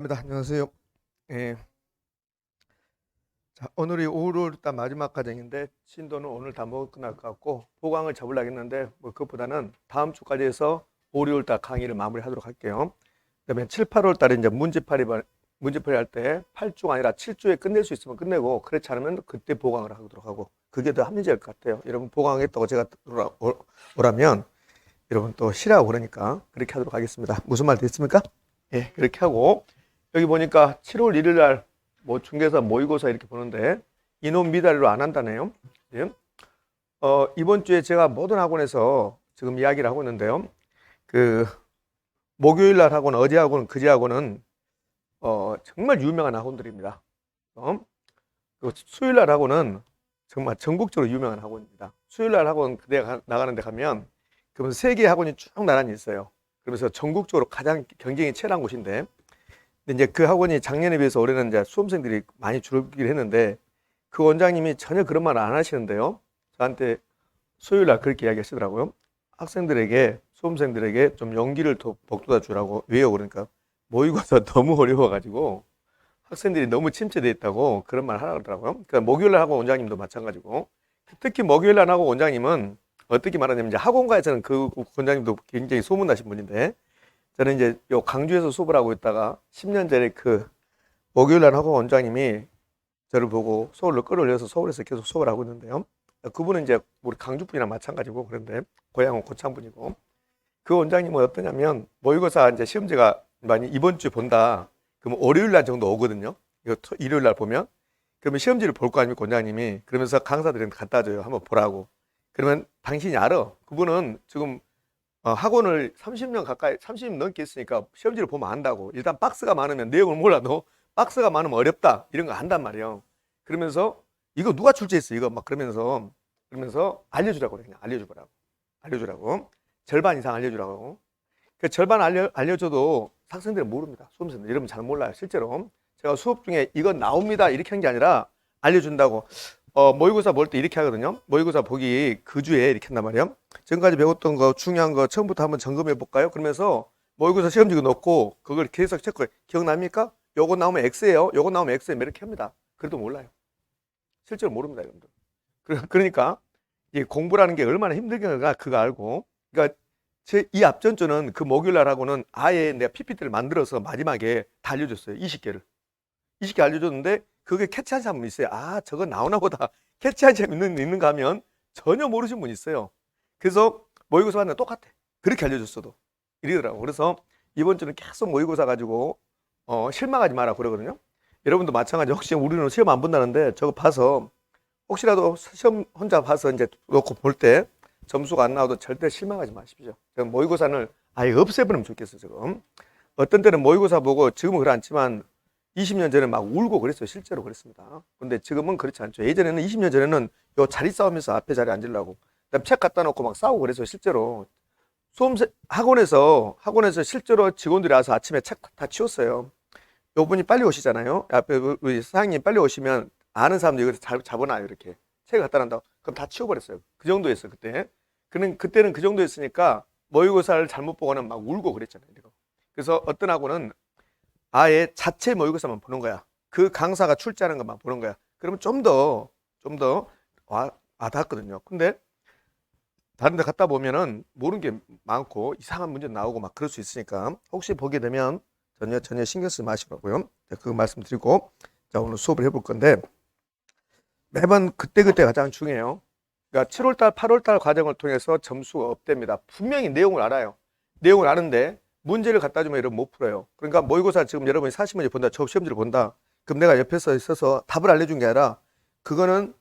안녕하세요. 예. 자, 오늘이 5월달 마지막 과정인데 진도는 오늘 다 먹을 끝날 것 같고 보강을 잡으려고 했는데 뭐 그것보다는 다음 주까지 해서 5, 6월달 강의를 마무리하도록 할게요. 그다음에 7, 8월달에 이제 문제풀이 할 때 8주가 아니라 7주에 끝낼 수 있으면 끝내고 그렇지 않으면 그때 보강을 하도록 하고 그게 더 합리적일 것 같아요. 여러분 보강했다고 제가 오라면 여러분 또 싫어하고 그러니까 그렇게 하도록 하겠습니다. 무슨 말 됐습니까? 예, 그렇게 하고 여기 보니까 7월 1일 날 뭐 중개사 모의고사 이렇게 보는데 인원 미달로 안 한다네요. 예? 이번 주에 제가 모든 학원에서 지금 이야기를 하고 있는데요. 그 목요일 날 학원, 어제 학원, 그제 학원은 정말 유명한 학원들입니다. 그 수요일 날 학원은 정말 전국적으로 유명한 학원입니다. 수요일 날 학원 그대 나가는 데 가면 그러면 세 개의 학원이 쭉 나란히 있어요. 그러면서 전국적으로 가장 경쟁이 치열한 곳인데 근데 이제 그 학원이 작년에 비해서 올해는 이제 수험생들이 많이 줄기를 했는데 그 원장님이 전혀 그런 말 안 하시는데요. 저한테 수요일 날 그렇게 이야기하시더라고요. 학생들에게, 수험생들에게 좀 용기를 더 북돋아 주라고. 왜요? 그러니까 모의고사 너무 어려워가지고 학생들이 너무 침체돼 있다고 그런 말 하라 그러더라고요. 그러니까 목요일 날 학원 원장님도 마찬가지고 특히 목요일 날 학원 원장님은 어떻게 말하냐면 이제 학원가에서는 그 원장님도 굉장히 소문나신 분인데 저는 이제 요 강주에서 수업을 하고 있다가 10년 전에 그 목요일 날 학원 원장님이 저를 보고 서울로 끌어올려서 서울에서 계속 수업을 하고 있는데요. 그분은 이제 우리 강주 분이랑 마찬가지고 그런데 고향은 고창 분이고 그 원장님은 어떠냐면 모의고사 이제 시험지가 많이 이번 주에 본다. 그러면 월요일 날 정도 오거든요. 이거 일요일 날 보면 그러면 시험지를 볼 거 아닙니까 원장님이 그러면서 강사들한테 갖다 줘요. 한번 보라고. 그러면 당신이 알아. 그분은 지금 학원을 30년 가까이 30년 넘게 했으니까 시험지를 보면 안다고. 일단 박스가 많으면 내용을 몰라도 박스가 많으면 어렵다 이런 거 안단 말이에요. 그러면서 이거 누가 출제했어 이거 막 그러면서 알려주라고 그래. 그냥 알려주라고 절반 이상 알려주라고. 그 절반 알려줘도 학생들은 모릅니다. 수험생들 여러분 잘 몰라요. 실제로 제가 수업 중에 이건 나옵니다 이렇게 한 게 아니라 알려준다고. 모의고사 볼 때 이렇게 하거든요. 모의고사 보기 그 주에 이렇게 한단 말이에요. 지금까지 배웠던 거 중요한 거 처음부터 한번 점검해 볼까요? 그러면서 모의고사 시험지도 넣고 그걸 계속 체크해. 기억납니까? 요거 나오면 X예요. 요거 나오면 X예요. 이렇게 합니다. 그래도 몰라요. 실제로 모릅니다, 여러분들. 그러니까 이 공부라는 게 얼마나 힘들겠는가 그거 알고. 그러니까 제 이 앞전주는 그 목요일 날 하고는 아예 내가 PPT를 만들어서 마지막에 다 알려줬어요. 20개를. 20개 알려줬는데 그게 캐치한 사람은 있어요. 아, 저거 나오나 보다. 캐치한 사람이 있는가 하면 전혀 모르시는 분이 있어요. 그래서 모의고사 하는 똑같아. 그렇게 알려줬어도. 이러더라고. 그래서 이번 주는 계속 모의고사 가지고 실망하지 마라 그러거든요. 여러분도 마찬가지. 혹시 우리는 시험 안 본다는데 저거 봐서 혹시라도 시험 혼자 봐서 이제 놓고 볼 때 점수가 안 나와도 절대 실망하지 마십시오. 모의고사는 아예 없애버리면 좋겠어요, 지금. 어떤 때는 모의고사 보고 지금은 그렇지만 20년 전에 막 울고 그랬어요. 실제로 그랬습니다. 근데 지금은 그렇지 않죠. 예전에는 20년 전에는 요 자리 싸우면서 앞에 자리에 앉으려고. 그다음 책 갖다 놓고 막 싸우고 그랬어요. 실제로. 학원에서 실제로 직원들이 와서 아침에 책 다 치웠어요. 요분이 빨리 오시잖아요. 앞에 우리 사장님 빨리 오시면 아는 사람들 이거 잡아놔요. 이렇게. 책을 갖다 놨다고. 그럼 다 치워버렸어요. 그 정도였어요. 그때는 그 정도였으니까 모의고사를 잘못 보고는 막 울고 그랬잖아요. 그래서 어떤 학원은 아예 자체 모의고사만 보는 거야. 그 강사가 출제하는 것만 보는 거야. 그러면 좀 더 와닿거든요. 근데 다른 데 갔다 보면은 모르는 게 많고 이상한 문제 나오고 막 그럴 수 있으니까 혹시 보게 되면 전혀 신경 쓰지 마시라고요. 그 말씀드리고 자, 오늘 수업을 해볼 건데 매번 그때그때 가장 중요해요. 그러니까 7월달, 8월달 과정을 통해서 점수가 업됩니다. 분명히 내용을 알아요. 내용을 아는데 문제를 갖다 주면 여러분 못 풀어요. 그러니까 모의고사 지금 여러분이 40문제 본다, 저 시험지를 본다. 그럼 내가 옆에서 있어서 답을 알려준 게 아니라 그거는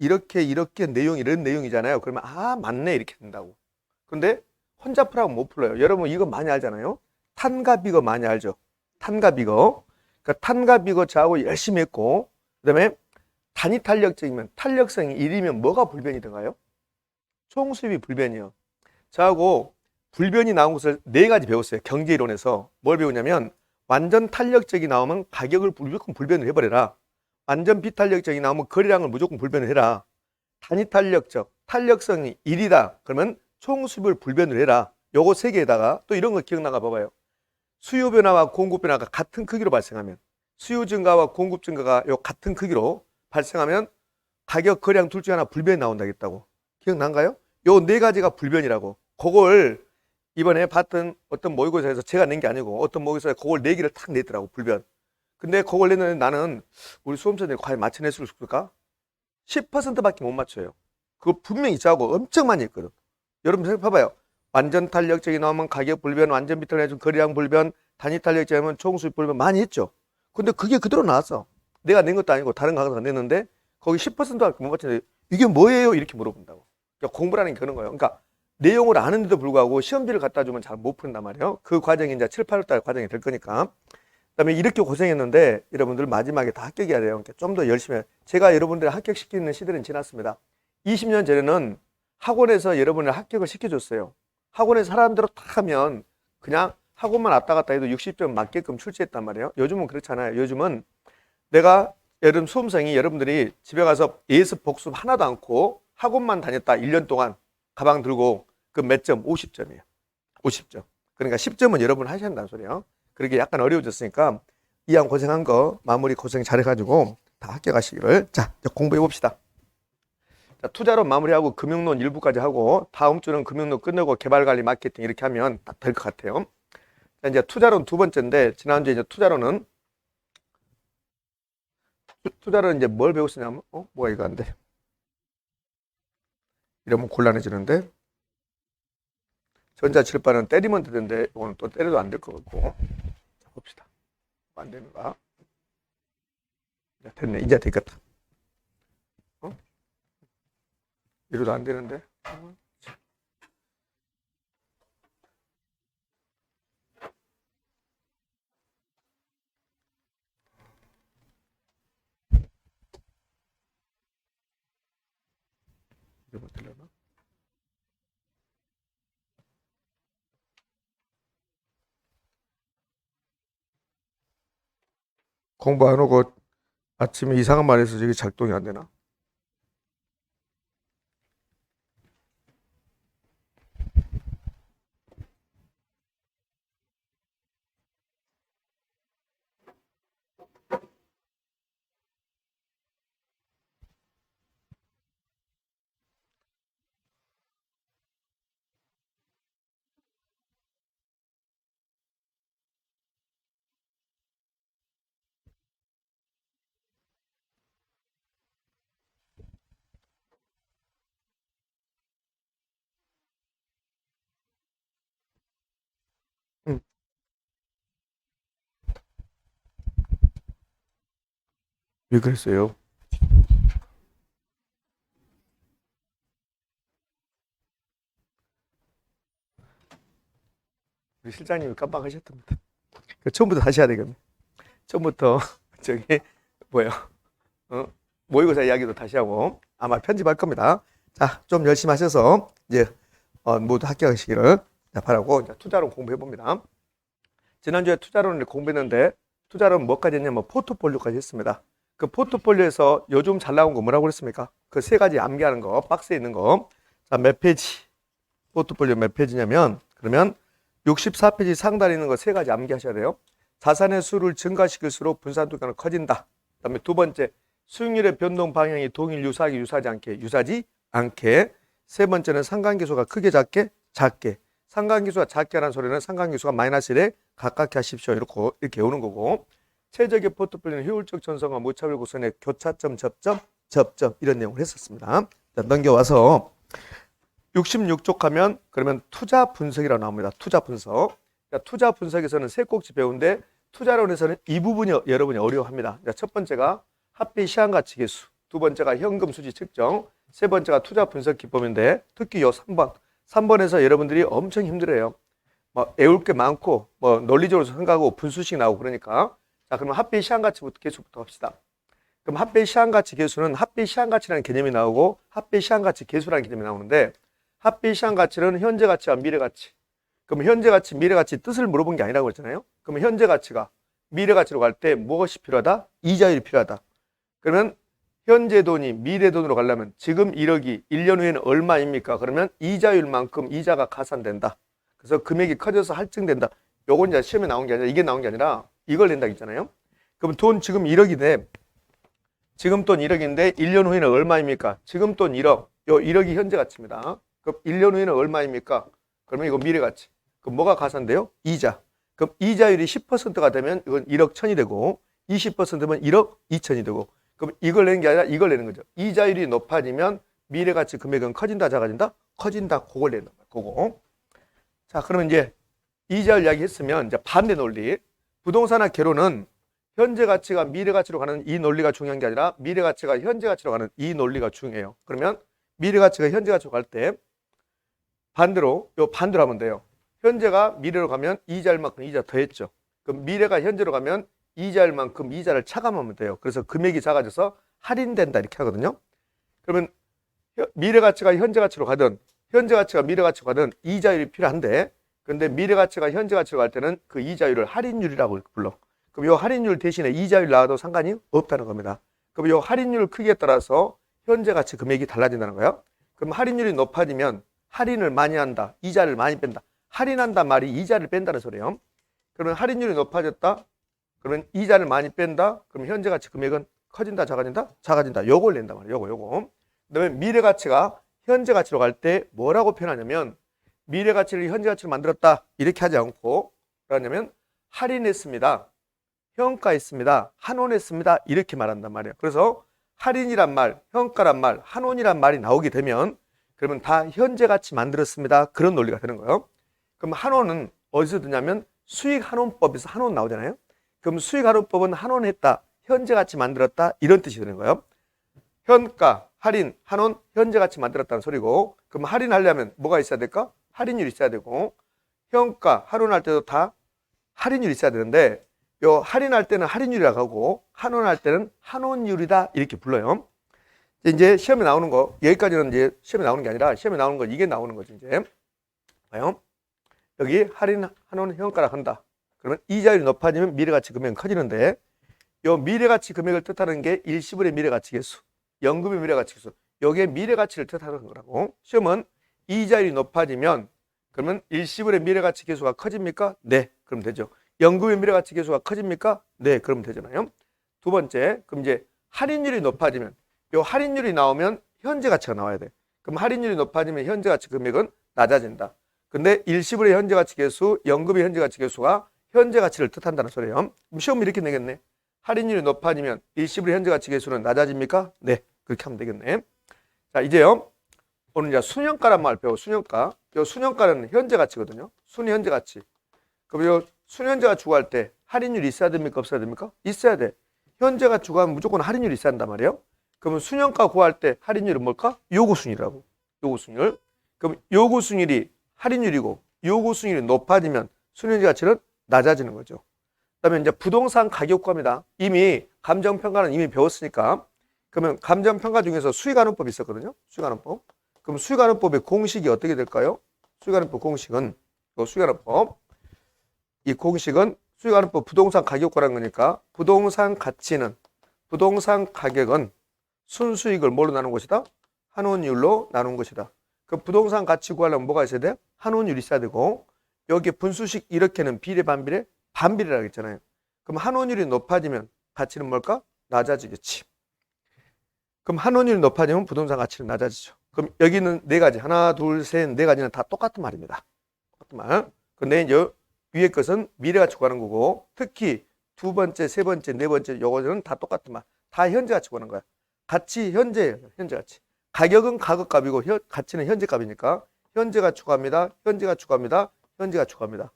이렇게 내용 이런 내용이잖아요. 그러면 아 맞네 이렇게 된다고. 근데 혼자 풀하면 못 풀어요. 여러분 이거 많이 알잖아요. 탄과 비거 많이 알죠. 탄과 비거. 그러니까 탄과 비거 저하고 열심히 했고 그다음에 단위 탄력적이면 탄력성이 1이면 뭐가 불변이든가요? 총수입이 불변이요. 저하고 불변이 나온 것을 네 가지 배웠어요. 경제이론에서 뭘 배우냐면 완전 탄력적이 나오면 가격을 무조건 불변을 해버려라. 완전 비탄력적이 나오면 거래량을 무조건 불변을 해라. 단위 탄력적, 탄력성이 1이다. 그러면 총수입을 불변을 해라. 요거 세 개에다가 또 이런 거 기억나가 봐봐요. 수요 변화와 공급 변화가 같은 크기로 발생하면, 수요 증가와 공급 증가가 요 같은 크기로 발생하면 가격 거래량 둘 중에 하나 불변이 나온다겠다고. 기억난가요? 요 네 가지가 불변이라고. 그걸 이번에 봤던 어떤 모의고사에서 제가 낸 게 아니고 어떤 모의고사에 그걸 네 개를 탁 냈더라고, 불변. 근데 그걸 냈는데 나는 우리 수험생들이 과연 맞춰낼 수 있을까? 10%밖에 못 맞춰요. 그거 분명히 짜고 엄청 많이 했거든. 여러분 생각해봐요. 완전 탄력적이 나오면 가격 불변, 완전 비틀어내준 거래량 불변, 단위 탄력적이 나오면 총수익 불변 많이 했죠. 근데 그게 그대로 나왔어. 내가 낸 것도 아니고 다른 강사가 냈는데 거기 10%밖에 못 맞췄는데 이게 뭐예요? 이렇게 물어본다고. 그러니까 공부라는 게 그런 거예요. 그러니까 내용을 아는데도 불구하고 시험지를 갖다 주면 잘 못 푼단 말이에요. 그 과정이 이제 7, 8월달 과정이 될 거니까. 그다음에 이렇게 고생했는데 여러분들 마지막에 다 합격해야 돼요. 그러니까 좀 더 열심히 해요. 제가 여러분들을 합격시키는 시대는 지났습니다. 20년 전에는 학원에서 여러분을 합격을 시켜줬어요. 학원에서 사람대로 다 하면 그냥 학원만 왔다 갔다 해도 60점 맞게끔 출제했단 말이에요. 요즘은 그렇잖아요. 요즘은 내가 여러분 수험생이 여러분들이 집에 가서 예습 복습 하나도 않고 학원만 다녔다 1년 동안 가방 들고 그 몇 점? 50점이에요. 50점. 그러니까 10점은 여러분 하셔야 한다는 소리예요. 그렇게 약간 어려워졌으니까 이왕 고생한 거 마무리 고생 잘해가지고 다 합격하시기를. 자, 이제 공부해 봅시다. 자, 투자론 마무리하고 금융론 일부까지 하고 다음 주는 금융론 끝내고 개발관리 마케팅 이렇게 하면 딱 될 것 같아요. 자, 이제 투자론 두 번째인데 지난주에 이제 투자론은 이제 뭘 배웠었냐면 뭐가 이거 안 돼. 이러면 곤란해지는데 전자칠판은 때리면 되는데 이거는 또 때려도 안 될 것 같고. 자, 봅시다. 안 되는가? 됐네. 이제 되겠다. 이러도 안 되는데. 이거 못 들려나? 공부 안 하고 아침에 이상한 말 해서 저게 작동이 안 되나? 응. 왜 그랬어요? 우리 실장님이 깜빡하셨답니다. 처음부터 다시 해야 되겠네. 처음부터 저기 뭐야? 모의고사 이야기도 다시 하고 아마 편집할 겁니다. 자, 좀 열심히 하셔서 이제 모두 합격하시기를 바라고 이제 투자론 공부해 봅니다. 지난주에 투자론을 공부했는데 투자론 뭐까지 했냐면 포트폴리오까지 했습니다. 그 포트폴리오에서 요즘 잘 나온 거 뭐라고 그랬습니까? 그 세 가지 암기하는 거, 박스에 있는 거. 자, 몇 페이지? 포트폴리오 몇 페이지냐면 그러면 64페이지 상단에 있는 거 세 가지 암기하셔야 돼요. 자산의 수를 증가시킬수록 분산도가 커진다. 그다음에 두 번째, 수익률의 변동 방향이 동일 유사하지 않게. 세 번째는 상관계수가 크게 작게. 상관계수가 작게 하는 소리는 상관계수가 마이너스 1에 가깝게 하십시오. 이렇게 오는 거고. 최적의 포트폴리오는 효율적 전성과 무차별 구성의 교차점, 접점 이런 내용을 했었습니다. 자, 넘겨와서 66쪽 하면 그러면 투자 분석이라고 나옵니다. 투자 분석. 그러니까 투자 분석에서는 세 꼭지 배우는데 투자론에서는 이 부분이 여러분이 어려워합니다. 첫 번째가 합비 시한가치 계수, 두 번째가 현금 수지 측정, 세 번째가 투자 분석 기법인데 특히 요 3번에서 여러분들이 엄청 힘들어요. 뭐 외울 게 많고 뭐 논리적으로 생각하고 분수식 나오고 그러니까. 자, 그러면 합비 시한가치부터 계수부터 합시다. 그럼 합비 시한가치 계수는 합비 시한가치라는 개념이 나오고 합비 시한가치 계수라는 개념이 나오는데 합비 시한가치는 현재 가치와 미래 가치. 그럼 현재 가치, 미래 가치 뜻을 물어본 게 아니라고 했잖아요. 그러면 현재 가치가 미래 가치로 갈 때 무엇이 필요하다? 이자율이 필요하다. 그러면 현재 돈이 미래 돈으로 가려면 지금 1억이 1년 후에는 얼마입니까? 그러면 이자율만큼 이자가 가산된다. 그래서 금액이 커져서 할증된다. 요건 이제 시험에 나온 게 아니라 이게 나온 게 아니라 이걸 낸다 했잖아요. 그럼 돈 지금 1억인데 지금 돈 1억인데 1년 후에는 얼마입니까? 지금 돈 1억. 요 1억이 현재 가치입니다. 그럼 1년 후에는 얼마입니까? 그러면 이거 미래 가치. 그럼 뭐가 가산돼요? 이자. 그럼 이자율이 10%가 되면 이건 1억 1천이 되고 20%면 1억 2천이 되고 그럼 이걸 내는 게 아니라 이걸 내는 거죠. 이자율이 높아지면 미래 가치 금액은 커진다 작아진다? 커진다. 그걸 내는 거예요. 그거. 자, 그러면 이제 이자율 이야기 했으면 이제 반대 논리. 부동산학 개론은 현재 가치가 미래 가치로 가는 이 논리가 중요한 게 아니라 미래 가치가 현재 가치로 가는 이 논리가 중요해요. 그러면 미래 가치가 현재 가치로 갈 때 반대로 하면 돼요. 현재가 미래로 가면 이자율만큼 이자 더했죠. 그럼 미래가 현재로 가면 이자율만큼 이자를 차감하면 돼요. 그래서 금액이 작아져서 할인된다 이렇게 하거든요. 그러면 미래 가치가 현재 가치로 가든 현재 가치가 미래 가치로 가든 이자율이 필요한데 근데 미래 가치가 현재 가치로 갈 때는 그 이자율을 할인율이라고 불러. 그럼 이 할인율 대신에 이자율 나와도 상관이 없다는 겁니다. 그럼 이 할인율 크기에 따라서 현재 가치 금액이 달라진다는 거예요. 그럼 할인율이 높아지면 할인을 많이 한다. 이자를 많이 뺀다. 할인한다 말이 이자를 뺀다는 소리예요. 그러면 할인율이 높아졌다. 그러면 이자를 많이 뺀다. 그럼 현재 가치 금액은 커진다, 작아진다? 작아진다. 요걸 낸단 말이에요. 요거. 그다음에 미래 가치가 현재 가치로 갈 때 뭐라고 표현하냐면 미래 가치를 현재 가치로 만들었다. 이렇게 하지 않고 그러냐면 할인했습니다. 평가했습니다. 환원했습니다. 이렇게 말한단 말이에요. 그래서 할인이란 말, 평가란 말, 환원이란 말이 나오게 되면 그러면 다 현재 가치 만들었습니다. 그런 논리가 되는 거예요. 그럼 환원은 어디서 드냐면 수익환원법에서 환원 나오잖아요. 그럼 수익환원법은 환원했다. 현재 가치 만들었다. 이런 뜻이 되는 거예요. 현가, 할인, 환원, 현재 가치 만들었다는 소리고 그럼 할인하려면 뭐가 있어야 될까? 할인율이 있어야 되고 평가, 환원할 때도 다 할인율이 있어야 되는데 요 할인할 때는 할인율이라고 하고 환원할 때는 환원율이다 이렇게 불러요. 이제 시험에 나오는 거 여기까지는 이제 시험에 나오는 게 아니라 시험에 나오는 거 이게 나오는 거죠. 이제 봐요. 여기 할인, 환원, 평가라 한다. 그러면 이자율이 높아지면 미래가치 금액은 커지는데 요 미래가치 금액을 뜻하는 게 일시불의 미래가치 계수, 연금의 미래가치 계수. 요게 미래가치를 뜻하는 거라고. 시험은 이자율이 높아지면 그러면 일시불의 미래가치 계수가 커집니까? 네. 그럼 되죠. 연금의 미래가치 계수가 커집니까? 네. 그러면 되잖아요. 두 번째, 그럼 이제 할인율이 높아지면 요 할인율이 나오면 현재 가치가 나와야 돼. 그럼 할인율이 높아지면 현재 가치 금액은 낮아진다. 근데 일시불의 현재 가치 계수, 연금의 현재 가치 계수가 현재 가치를 뜻한다는 소리예요. 그럼 시험 이렇게 내겠네. 할인율이 높아지면 일시불의 현재 가치 계수는 낮아집니까? 네. 그렇게 하면 되겠네. 자, 이제요. 오늘 이제 순현가란 말 배워. 순현가. 요 순현가는 현재 가치거든요. 순 현재 가치. 그럼 요 순현재가 추구할 때 할인율이 있어야 됩니까? 없어야 됩니까? 있어야 돼. 현재가 추구하면 무조건 할인율이 있어야 한단 말이에요. 그러면 순현가 구할 때 할인율은 뭘까? 요구순위라고. 요구순위율. 그럼 요구순위율이 할인율이고 요구순위율이 높아지면 순현재 가치는 낮아지는 거죠. 그다음에 이제 부동산 가격 구합니다. 이미 감정평가는 이미 배웠으니까 그러면 감정평가 중에서 수익환원법이 있었거든요. 수익환원법. 그럼 수익환원법의 공식이 어떻게 될까요? 수익환원법 공식은 수익환원법 이 공식은 수익환원법 부동산 가격 구하는 거니까 부동산 가치는 부동산 가격은 순수익을 뭘로 나눈 것이다? 환원율로 나눈 것이다. 그 부동산 가치 구하려면 뭐가 있어야 돼? 환원율이 있어야 되고 여기 분수식 이렇게는 비례 반비례 반비례라고 했잖아요. 그럼 환원율이 높아지면 가치는 뭘까? 낮아지겠지. 그럼 환원율이 높아지면 부동산 가치는 낮아지죠. 그럼 여기는 네 가지 하나 둘 셋 네 가지는 다 똑같은 말입니다. 똑같은 말. 근데 이제 위에 것은 미래가치 구하는 거고 특히 두 번째, 세 번째, 네 번째 요거는 다 똑같은 말. 다 현재가치 구하는 거야. 가치 현재예요. 현재가치. 가격은 가격값이고 가치는 현재값이니까 현재가 추가합니다. 현재가 추가합니다. 현재가 추가합니다.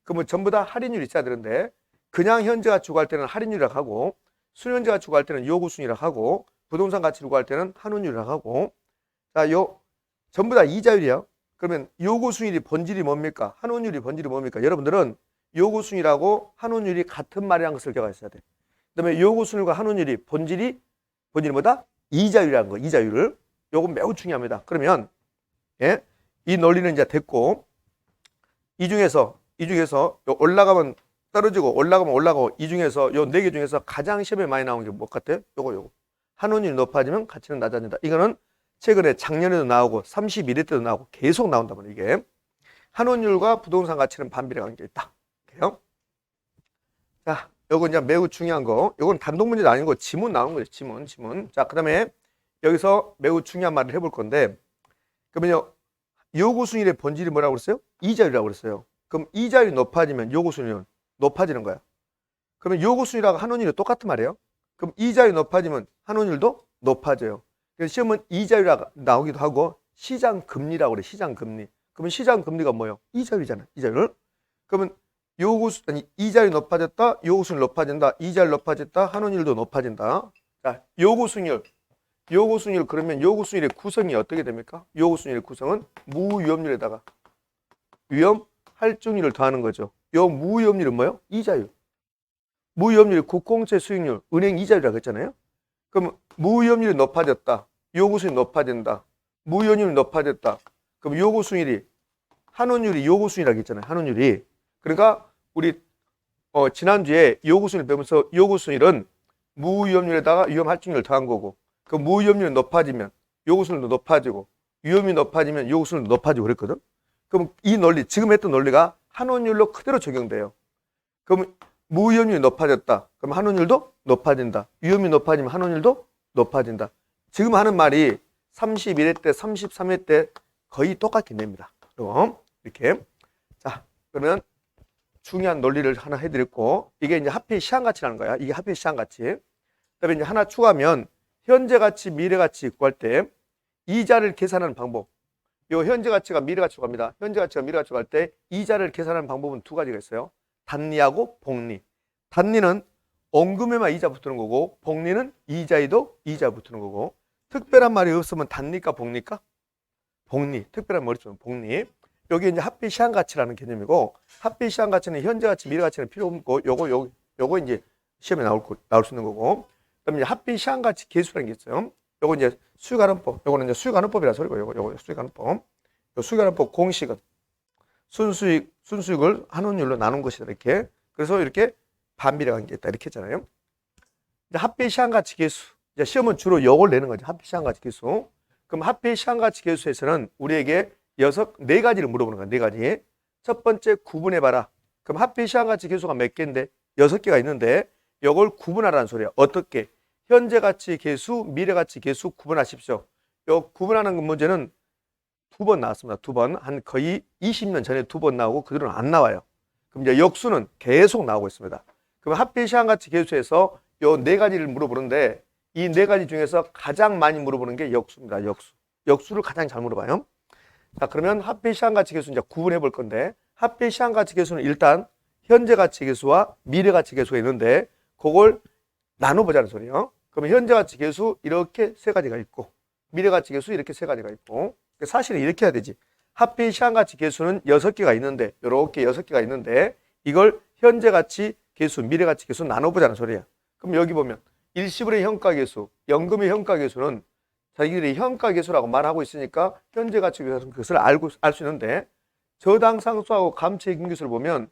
그러면 전부 다 할인율이 있어야 되는데 그냥 현재가 추가할 때는 할인율이라고 하고 순현재가 추가할 때는 요구순이라고 하고 부동산 가치를 구할 때는 환원율이라고 하고 자, 요 전부 다 이자율이에요. 그러면 요구순위 본질이 뭡니까? 환원율이 본질이 뭡니까? 여러분들은 요구순위라고 환원율이 같은 말이라는 것을 기억하셔야 돼. 그다음에 요구순위과 환원율이 본질이 뭐다? 이자율이라는 거. 이자율을. 요건 매우 중요합니다. 그러면 예? 이 논리는 이제 됐고 이 중에서 올라가면 떨어지고 올라가면 올라가고 이 중에서 요 네 개 중에서 가장 시험에 많이 나온 게 뭐 같아요? 요거. 환원율이 높아지면 가치는 낮아진다. 이거는 최근에 작년에도 나오고 31회 때도 나오고 계속 나온단 말이에요. 이게 환원율과 부동산 가치는 반비례 관계가 있다. 볼게요. 자, 요거 이제 매우 중요한 거. 요건 단독 문제도 아니고 지문 나오는 거죠. 지문. 자, 그다음에 여기서 매우 중요한 말을 해볼 건데, 그러면요, 요구순위의 본질이 뭐라고 그랬어요? 이자율이라고 그랬어요. 그럼 이자율이 높아지면 요구순위는 높아지는 거야. 그러면 요구순위라고 한원율이 똑같은 말이에요. 그럼 이자율이 높아지면 한원율도 높아져요. 그래서 시험은 이자율이 나오기도 하고 시장금리라고 그래. 시장금리. 그러면 시장금리가 뭐예요? 이자율이잖아. 이자율. 그러면 이자율이 높아졌다. 요구순위 높아진다. 이자율 높아졌다. 한원율도 높아진다. 자, 요구순위율. 그러면 요구순위의 구성이 어떻게 됩니까? 요구순위의 구성은 무위험률에다가 위험 할증률을 더하는 거죠. 요 무위험률은 뭐예요? 이자율. 무위험률이 국공채 수익률, 은행 이자율이라고 했잖아요. 그럼 무위험률이 높아졌다. 요구순위 높아진다. 무위험률이 높아졌다. 그럼 요구순위이 한원율이 요구순위라고 했잖아요. 한원율이. 그러니까 우리 지난주에 요구순위를 배우면서 요구순위는 무위험률에다가 위험 할증률을 더한 거고, 그 무위험률이 높아지면 요구순위도 높아지고 위험이 높아지면 요구순위도 높아지고 그랬거든. 그럼 이 논리, 지금 했던 논리가 한원율로 그대로 적용돼요. 그럼 무위험률이 높아졌다. 그럼 한원율도 높아진다. 위험이 높아지면 한원율도 높아진다. 지금 하는 말이 31회 때, 33회 때 거의 똑같게 냅니다. 그럼 이렇게. 자, 그러면 중요한 논리를 하나 해드렸고, 이게 이제 합의 시한가치라는 거야. 이게 합의 시한가치. 그다음에 이제 하나 추가하면 현재 가치, 미래 가치 구할 때 이자를 계산하는 방법. 요 현재 가치가 미래 가치로 갑니다. 현재 가치가 미래 가치로 갈 때 이자를 계산하는 방법은 두 가지가 있어요. 단리하고 복리. 단리는 원금에만 이자 붙는 거고, 복리는 이자에도 이자 붙는 거고. 특별한 말이 없으면 단리까 복리까? 복리. 특별한 말이 없으면 복리. 여기 이제 합의 시한 가치라는 개념이고, 합의 시한 가치는 현재 가치, 미래 가치는 필요 없고, 요거 이제 시험에 나올 수 있는 거고. 그다음에 합의 시한 가치 계수라는 게 있어요. 요거 이제 수익환원법. 요거는 이제 수익환원법이라 소리고, 요거 수익환원법. 요 수익환원법 공식은 순수익을 한원율로 나눈 것이다. 이렇게. 그래서 이렇게 반비례 관계 있다. 이렇게 했잖아요. 이제 합의 시한 가치 계수. 이제 시험은 주로 요걸 내는 거죠. 합의 시한 가치 계수. 그럼 합의 시한 가치 계수에서는 우리에게 네 가지를 물어보는 거야. 네 가지. 첫 번째 구분해봐라. 그럼 합의 시한 가치 계수가 몇 개인데? 6개가 있는데 요걸 구분하라는 소리야. 어떻게? 현재 가치 계수, 미래 가치 계수 구분하십시오. 요 구분하는 문제는 2번 나왔습니다. 2번. 한 거의 20년 전에 2번 나오고 그 뒤로는 안 나와요. 그럼 이제 역수는 계속 나오고 있습니다. 그럼 합의 시한 가치 계수에서 요 네 가지를 물어보는데 이 네 가지 중에서 가장 많이 물어보는 게 역수입니다. 역수를 가장 잘 물어봐요. 자, 그러면 합의 시한 가치 계수 이제 구분해 볼 건데, 합의 시한 가치 계수는 일단 현재 가치 계수와 미래 가치 계수가 있는데 그걸 나눠보자는 소리예요. 그러면 현재 가치 계수 이렇게 세 가지가 있고, 미래 가치 계수 이렇게 세 가지가 있고, 사실은 이렇게 해야 되지. 합의 시한 가치 계수는 6개가 있는데, 이렇게 6개가 있는데 이걸 현재 가치 계수, 미래 가치 계수 나눠보자는 소리야. 그럼 여기 보면 일시불의 현가 계수, 연금의 현가 계수는 자기들이 현가 계수라고 말하고 있으니까 현재 가치 계수는 그것을 알 수 있는데, 저당 상수하고 감채 기계수를 보면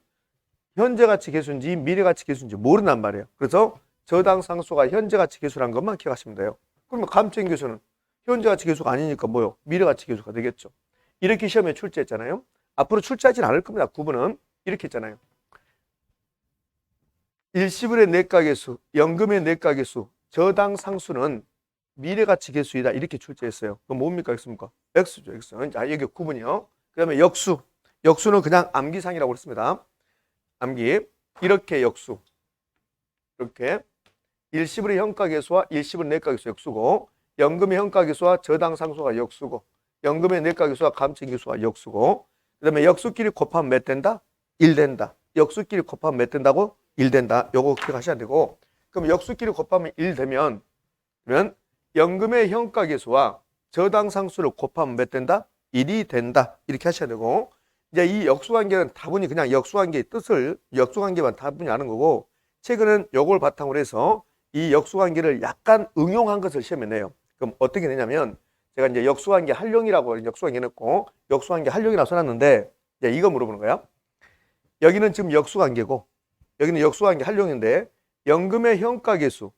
현재 가치 계수인지 미래 가치 계수인지 모른단 말이에요. 그래서 저당 상수가 현재 가치 계수라는 것만 기억하시면 돼요. 그러면 감채 기계수는 현재 가치 계수가 아니니까 뭐요? 미래 가치 계수가 되겠죠. 이렇게 시험에 출제했잖아요. 앞으로 출제하진 않을 겁니다. 구분은 이렇게 했잖아요. 일시불의 내가 계수, 연금의 내가 계수, 저당 상수는 미래가치 계수이다. 이렇게 출제했어요. 그럼 뭡니까? X입니까? X죠. X. 자, 여기 구분이요. 그 다음에 역수. 역수는 그냥 암기상이라고 그랬습니다. 암기. 이렇게 역수. 이렇게. 일시불의 현가 계수와 일시불 내가 계수 역수고, 연금의 현가 계수와 저당 상수가 역수고, 연금의 내가 계수와 감채 계수가 역수고, 그 다음에 역수끼리 곱하면 몇 된다? 1 된다. 역수끼리 곱하면 몇 된다고? 1 된다. 요거 기억하셔야 되고, 그럼 역수끼리 곱하면 1 되면, 그러면 연금의 현가 계수와 저당 상수를 곱하면 몇 된다? 1이 된다. 이렇게 하셔야 되고, 이제 이 역수관계는 다분히 그냥 역수관계의 뜻을 역수관계만 다분히 아는 거고, 최근엔 요걸 바탕으로 해서 이 역수관계를 약간 응용한 것을 시험에 내요. 그럼 어떻게 내냐면, 제가 이제 역수관계 활용이라고 역수관계 넣고 역수관계 활용이라고 써놨는데, 이제 이거 물어보는 거야. 여기는 지금 역수관계고, 여기는 역수관계 활용인데, 연금의 현가 계수,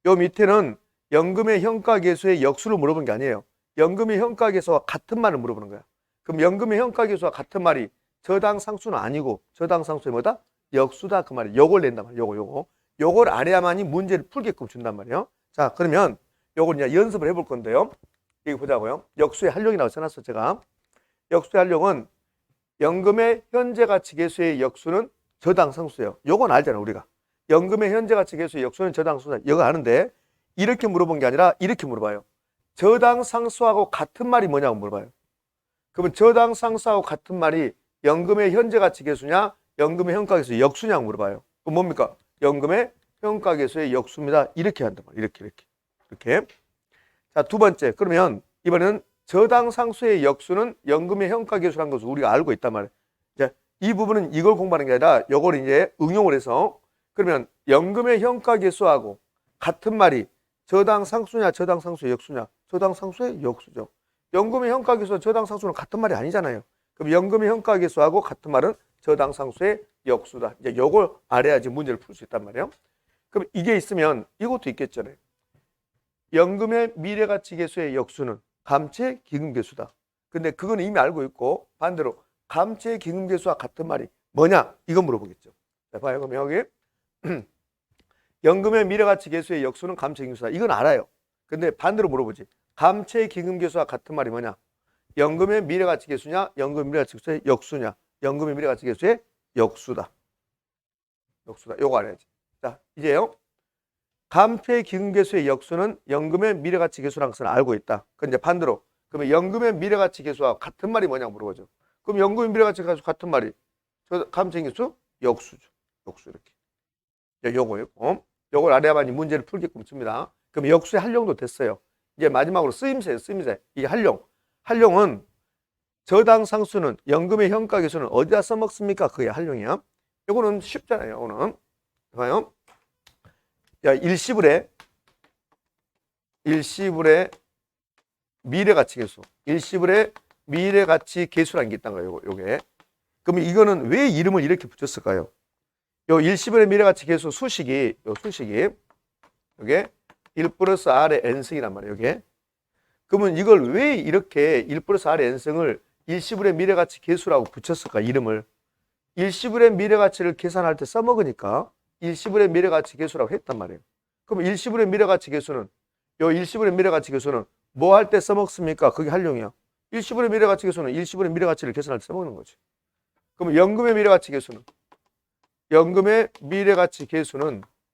요 밑에는 연금의 현가 계수의 역수를 물어본 게 아니에요. 연금의 현가 계수와 같은 말을 물어보는 거야. 그럼 연금의 현가 계수와 같은 말이 저당 상수는 아니고, 저당 상수의 뭐다? 역수다 그 말이에요. 요걸 낸단 말이에요. 요걸 알아야만이 문제를 풀게끔 준단 말이에요. 자, 그러면 요걸 이제 연습을 해볼 건데요. 여기 보자고요. 역수의 활용이라고 써놨어 제가. 역수의 활용은 연금의 현재 가치 계수의 역수는 저당 상수예요. 요건 알잖아 우리가. 연금의 현재 가치 계수의 역수는 저당 상수다. 이거 아는데 이렇게 물어본 게 아니라 이렇게 물어봐요. 저당 상수하고 같은 말이 뭐냐고 물어봐요. 그러면 저당 상수하고 같은 말이 연금의 현재 가치 계수냐 연금의 현가 계수의 역수냐고 물어봐요. 그럼 뭡니까? 연금의 현가 계수의 역수입니다. 이렇게 한단 말이에요. 이렇게. 자, 두 번째. 그러면 이번에는 저당 상수의 역수는 연금의 현가 계수라는 것을 우리가 알고 있단 말이에요. 이제 이 부분은 이걸 공부하는 게 아니라 이걸 이제 응용을 해서 그러면 연금의 현가 계수하고 같은 말이 저당 상수냐 저당 상수의 역수냐 저당 상수의 역수죠. 연금의 현가 계수와 저당 상수는 같은 말이 아니잖아요. 그럼 연금의 현가 계수하고 같은 말은 저당 상수의 역수다. 이제 이걸 알아야지 문제를 풀 수 있단 말이에요. 그럼 이게 있으면 이것도 있겠잖아요. 연금의 미래가치 계수의 역수는 감채 기금계수다. 근데 그건 이미 알고 있고 반대로 감채 기금계수와 같은 말이 뭐냐? 이거 물어보겠죠. 자, 봐요. 그럼 여기 연금의 미래가치 계수의 역수는 감채 기금계수다. 이건 알아요. 근데 반대로 물어보지. 감채 기금계수와 같은 말이 뭐냐? 연금의 미래가치 계수냐? 연금의 미래가치 계수의 역수냐? 연금의 미래가치 계수의 역수다. 요거 알아야지. 자, 이제요. 감채 기금계수의 역수는 연금의 미래가치 계수라는 것을 알고 있다. 그럼 이제 반대로 그러면 연금의 미래가치 계수와 같은 말이 뭐냐고 물어보죠. 그럼 연금의 미래가치 계수 같은 말이 감채 계수 역수죠. 역수 이렇게. 요거요. 요걸 알아야만이 문제를 풀게끔 줍니다. 그럼 역수의 활용도 됐어요. 이제 마지막으로 쓰임새예요. 쓰임새. 이 활용. 활용은 저당 상수는 연금의 현가 계수는 어디다 써먹습니까? 그게 활용이야. 요거는 쉽잖아요. 요거는. 봐요. 야, 일시불의 미래가치 계수. 일시불의 미래가치 계수라는 게 있다는 거예요. 요게. 그러면 이거는 왜 이름을 이렇게 붙였을까요? 요 일시불의 미래가치 계수 수식이 요게 1 플러스 R의 n승이란 말이에요. 요게. 그러면 이걸 왜 이렇게 1 플러스 R의 n승을 일시불의 미래가치 계수라고 붙였을까? 이름을. 일시불의 미래가치를 계산할 때 써먹으니까 일시불의 미래가치 계수라고 했단 말이에요. 그럼 일시불의 미래가치 계수는 요 일시불의 미래가치 계수는 뭐 할 때 써먹습니까? 그게 활용이야. 일시불의 미래가치 계수는 일시불의 미래가치를 계산할 때 써먹는 거지. 그럼 연금의 미래가치 계수는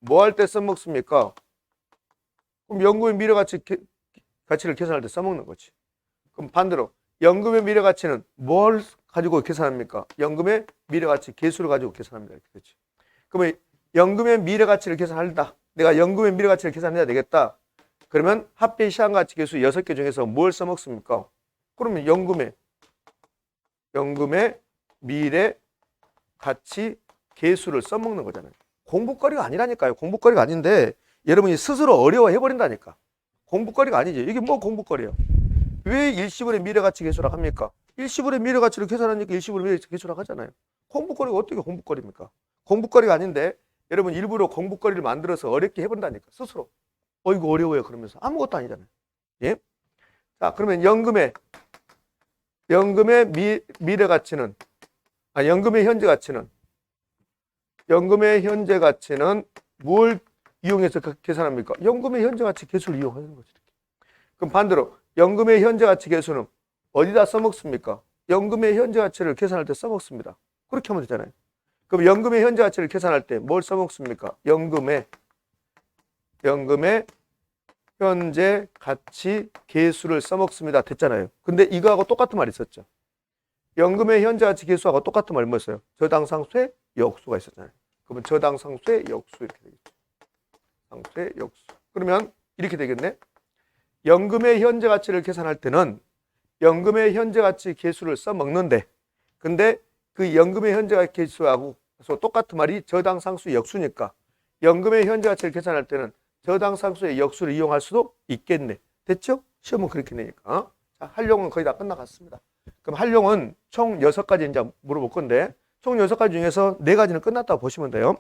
뭐 할 때 써먹습니까? 그럼 연금의 가치를 계산할 때 써먹는 거지. 그럼 반대로 연금의 미래가치는 뭘 가지고 계산합니까? 연금의 미래가치 계수를 가지고 계산합니다. 그렇지. 그러면 연금의 미래가치를 계산한다. 내가 연금의 미래가치를 계산해야 되겠다. 그러면 합계 시한가치 계수 6개 중에서 뭘 써먹습니까? 그러면 연금의 미래가치 계수를 써먹는 거잖아요. 공부거리가 아니라니까요. 공부거리가 아닌데 여러분이 스스로 어려워해버린다니까. 공부거리가 아니지. 이게 뭐 공부거리예요? 왜 일시불의 미래가치 계수라고 합니까? 일시불의 미래가치를 계산하니까 일시불의 미래가치 계수라고 하잖아요. 공부거리가 어떻게 공부거리입니까? 공부거리가 아닌데 여러분 일부러 공부거리를 만들어서 어렵게 해본다니까 스스로. 이거 어려워요 그러면서 아무것도 아니잖아요. 예? 자, 그러면 연금의 미래가치는 연금의 현재 가치는 뭘 이용해서 계산합니까? 연금의 현재 가치 계수를 이용하는 거죠. 그럼 반대로 연금의 현재 가치 계수는 어디다 써먹습니까? 연금의 현재 가치를 계산할 때 써먹습니다. 그렇게 하면 되잖아요. 그럼 연금의 현재 가치를 계산할 때 뭘 써먹습니까? 연금의 현재 가치 계수를 써먹습니다. 됐잖아요. 근데 이거하고 똑같은 말이 있었죠. 연금의 현재 가치 계수하고 똑같은 말이 뭐였어요? 저당 상수의 역수가 있었잖아요. 그러면 저당 상수의 역수 이렇게 되겠죠. 상수의 역수. 그러면 이렇게 되겠네. 연금의 현재 가치를 계산할 때는 연금의 현재 가치 계수를 써먹는데 근데 그 연금의 현재 가치 계수하고 똑같은 말이 저당 상수 역수니까 연금의 현재 가치를 계산할 때는 저당 상수의 역수를 이용할 수도 있겠네. 됐죠? 시험은 그렇게 내니까. 자, 활용은 거의 다 끝나갔습니다. 그럼 활용은 총 6가지 이제 물어볼 건데 총 6가지 중에서 4가지는 끝났다고 보시면 돼요.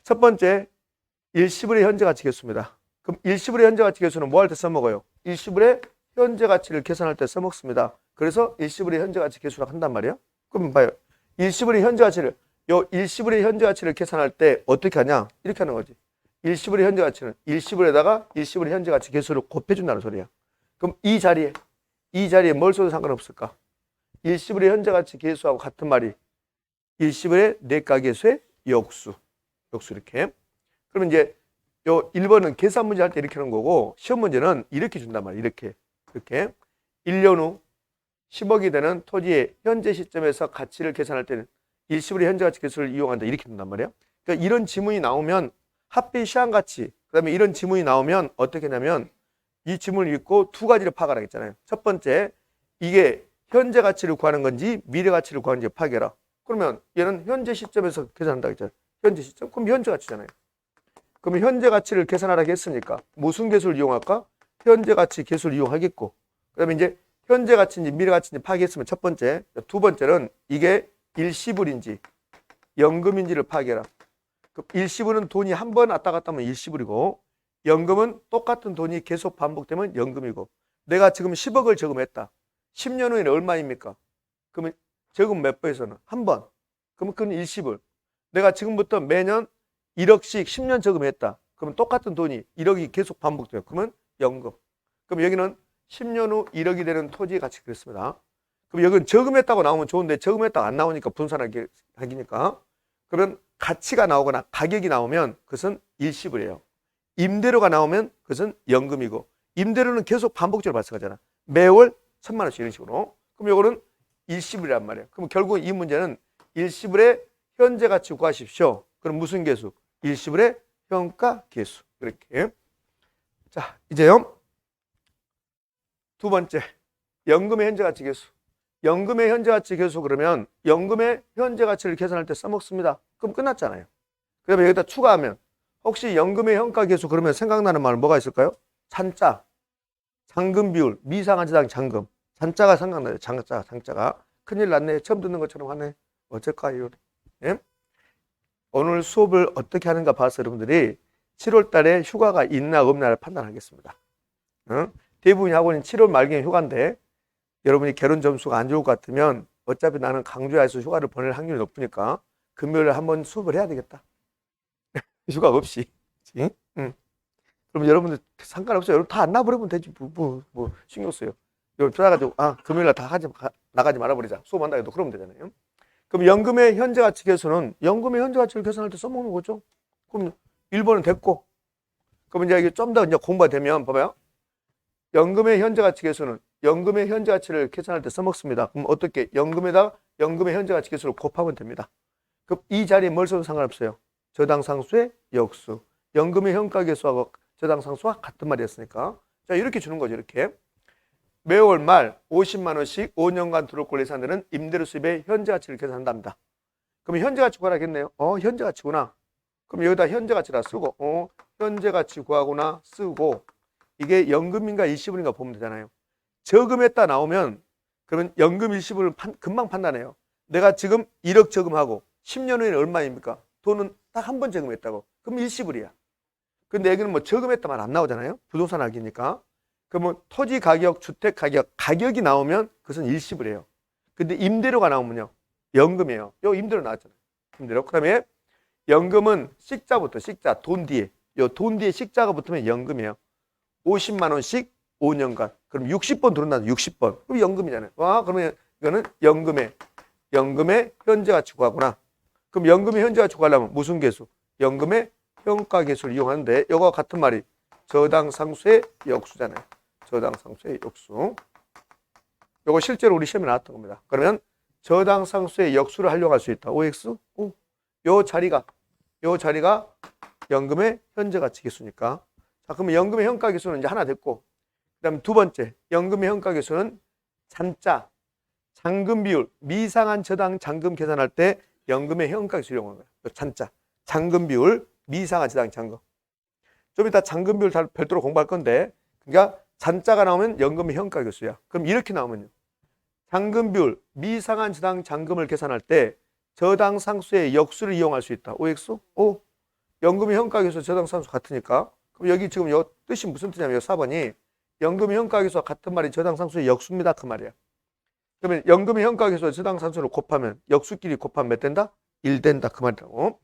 첫 번째, 일시불의 현재 가치 계수입니다. 그럼 일시불의 현재 가치 계수는 뭐 할 때 써먹어요? 일시불의 현재 가치를 계산할 때 써먹습니다. 그래서 일시불의 현재 가치 계수라고 한단 말이에요. 그럼 봐요. 일시불의 현재 가치를 요 일시불의 현재 가치를 계산할 때 어떻게 하냐? 이렇게 하는 거지. 일시불의 현재 가치는 일시불에다가 일시불의 현재 가치 개수를 곱해준다는 소리야. 그럼 이 자리에 뭘 써도 상관없을까? 일시불의 현재 가치 개수하고 같은 말이 일시불의 내가계수의 역수 이렇게. 그러면 이제 요 1번은 계산 문제 할 때 이렇게 하는 거고, 시험 문제는 이렇게 준단 말이야. 이렇게 1년 후 10억이 되는 토지의 현재 시점에서 가치를 계산할 때는 일시불의 현재 가치 개수를 이용한다, 이렇게 된단 말이야. 그러니까 이런 지문이 나오면 합비 시한가치, 그다음에 이런 지문이 나오면 어떻게 하냐면 이 지문을 읽고 두 가지를 파악하라 했잖아요. 첫 번째, 이게 현재 가치를 구하는 건지 미래 가치를 구하는 건지 파악해라. 그러면 얘는 현재 시점에서 계산한다 했잖아요. 현재 시점. 그럼 현재 가치잖아요. 그러면 현재 가치를 계산하라고 했으니까 무슨 개수를 이용할까? 현재 가치 개수를 이용하겠고, 그다음에 이제 현재 가치인지 미래 가치인지 파악했으면 첫 번째. 두 번째는 이게 일시불인지 연금인지를 파악해라. 일시불은 돈이 한 번 왔다 갔다 하면 일시불이고, 연금은 똑같은 돈이 계속 반복되면 연금이고. 내가 지금 10억을 저금했다. 10년 후에는 얼마입니까? 그러면 저금 몇 번에서는? 한 번. 그러면 그건 일시불. 내가 지금부터 매년 1억씩 10년 저금했다. 그러면 똑같은 돈이 1억이 계속 반복돼요. 그러면 연금. 그럼 여기는 10년 후 1억이 되는 토지의 가치 그랬습니다. 그럼 여기는 저금했다고 나오면 좋은데 저금했다고 안 나오니까 분산하기니까. 그러면 가치가 나오거나 가격이 나오면 그것은 일시불이에요. 임대료가 나오면 그것은 연금이고, 임대료는 계속 반복적으로 발생하잖아. 매월 1,000만 원씩 이런 식으로. 그럼 이거는 일시불이란 말이에요. 그럼 결국 이 문제는 일시불의 현재 가치 구하십시오. 그럼 무슨 개수? 일시불의 평가 개수. 이렇게. 자, 이제요. 두 번째, 연금의 현재 가치 개수. 연금의 현재 가치 개수, 그러면 연금의 현재 가치를 계산할 때 써먹습니다. 그럼 끝났잖아요. 그다음에 여기다 추가하면 혹시 연금의 현가 개수 그러면 생각나는 말은 뭐가 있을까요? 잔자, 잔금 비율, 미상한제당 잔금. 잔자가 생각나요. 잔자가. 큰일 났네. 처음 듣는 것처럼 하네. 어쩔까요? 예? 오늘 수업을 어떻게 하는가 봐서 여러분들이 7월 달에 휴가가 있나 없나를 판단하겠습니다. 대부분의 학원이 7월 말경에 휴가인데 여러분이 결혼 점수가 안 좋을 것 같으면 어차피 나는 강조해서 휴가를 보낼 확률이 높으니까 금요일에 한번 수업을 해야 되겠다. 휴가 없이. 그럼 여러분들 상관없어요. 여러분 다 안 나버리면 되지. 뭐 신경 써요. 여러분 들어가지고 금요일날 다 나가지 말아버리자. 수업한다 해도 그러면 되잖아요. 그럼 연금의 현재 가치 개수는 연금의 현재 가치를 계산할 때 써먹는 거죠. 그럼 1번은 됐고, 그럼 이제 이게 좀 더 이제 공부가 되면 봐봐요. 연금의 현재 가치 개수는 연금의 현재 가치를 계산할 때 써먹습니다. 그럼 어떻게? 연금에다 연금의 현재 가치 개수를 곱하면 됩니다. 그럼 이 자리에 뭘 써도 상관없어요. 저당상수의 역수. 연금의 현가 개수하고 저당상수와 같은 말이었으니까. 자, 이렇게 주는 거죠. 이렇게. 매월 말 50만 원씩 5년간 들어올 예산되는 임대료 수입의 현재 가치를 계산한답니다. 그럼 현재 가치 구하라겠네요. 현재 가치구나. 그럼 여기다 현재 가치라 쓰고, 현재 가치 구하거나 쓰고, 이게 연금인가 일시불인가 보면 되잖아요. 저금했다 나오면 그러면 연금 일시불을 금방 판단해요. 내가 지금 1억 저금하고 10년 후에는 얼마입니까? 돈은 딱 한 번 저금했다고. 그럼 일시불이야. 근데 여기는 뭐 저금했다 말 안 나오잖아요. 부동산 알기니까. 그러면 토지 가격, 주택 가격이 나오면 그것은 일시불이에요. 근데 임대료가 나오면요, 연금이에요. 요 임대료 나왔잖아요. 임대료. 그다음에 연금은 식자부터, 식자, 돈 뒤에. 요 돈 뒤에 식자가 붙으면 연금이에요. 50만 원씩 5년간. 그럼 60번 들어온다. 60번. 그럼 연금이잖아요. 그러면 이거는 연금의 현재 가치 구하구나. 그럼 연금의 현재 가치 구하려면 무슨 개수? 연금의 평가 개수를 이용하는데 이거와 같은 말이 저당상수의 역수잖아요. 저당상수의 역수. 이거 실제로 우리 시험에 나왔던 겁니다. 그러면 저당상수의 역수를 활용할 수 있다. OX? 요 자리가 연금의 현재 가치 개수니까. 자, 그러면 연금의 현가 개수는 이제 하나 됐고, 그다음에 두 번째, 연금의 현가 개수는 잔자, 잔금 비율, 미상한 저당 잔금 계산할 때 연금의 현가 개수를 이용하는 거예요. 잔자, 잔금 비율, 미상한 저당 잔금. 좀 이따 잔금 비율 별도로 공부할 건데, 그러니까 잔자가 나오면 연금의 현가 개수야. 그럼 이렇게 나오면요, 잔금 비율, 미상한 저당 잔금을 계산할 때 저당 상수의 역수를 이용할 수 있다. OX? 연금의 현가 개수 저당 상수 같으니까. 그럼 여기 지금 요 뜻이 무슨 뜻이냐면, 요 4번이 연금의 현가 개수와 같은 말이 저당 상수의 역수입니다. 그 말이야. 그러면 연금의 현가 개수와 저당 상수를 곱하면 역수끼리 곱하면 몇 된다? 일 된다 그 말이라고.